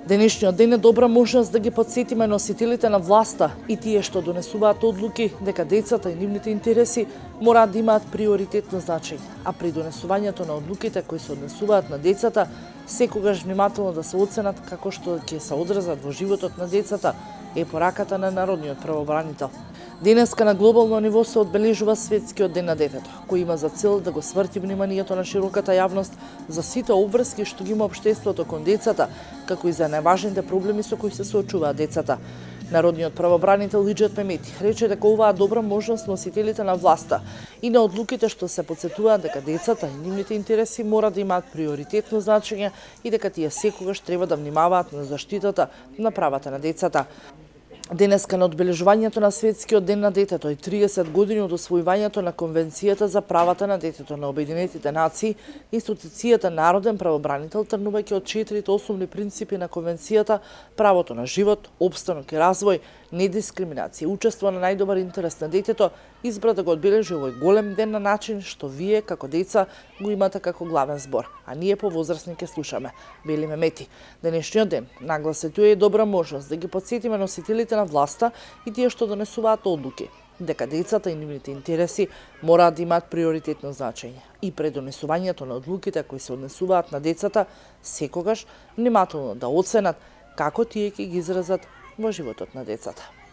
Денешниот ден е добра можност да ги потсетиме носителите на власта и тие што донесуваат одлуки дека децата и нивните интереси мораат да имаат приоритетно значење, а при донесувањето на одлуките кои се однесуваат на децата, секогаш внимателно да се оценат како што ќе се одразат во животот на децата, е пораката на народниот правобранител. Денеска на глобално ниво се одбележува Светскиот ден на детето, кој има за цел да го сврти вниманието на широката јавност за сите обврски што ги има општеството кон децата, како и за најважните проблеми со кои се соочуваат децата. Народниот правобранител Иџет Мемети рече дека оваа добра можност носителите на власта и на одлуките што се потсетуваат дека децата и нивните интереси мора да имаат приоритетно значење и дека тие секогаш треба да внимаваат на заштитата на правата на децата. Денеска на одбележувањето на Светскиот ден на детето и 30 години од освојувањето на Конвенцијата за правата на детето на Обединетите нации, институцијата Народен правобранител, тргнувајќи од 4 основни принципи на Конвенцијата, правото на живот, опстанок и развој, недискриминација, учество на најдобар интерес на детето, избра да го одбележи овој голем ден на начин што вие како деца го имате како главен збор, а ние повозрасни ќе слушаме. Вели Мемети, денешниот ден нагласетува и добра можност да ги потсетиме носителите на власта и тие што донесуваат одлуки, дека децата и нивните интереси мораат да имаат приоритетно значење и пред донесувањето на одлуките кои се однесуваат на децата, секогаш внимателно да оценат како тие ќе ги изразат во животот на децата.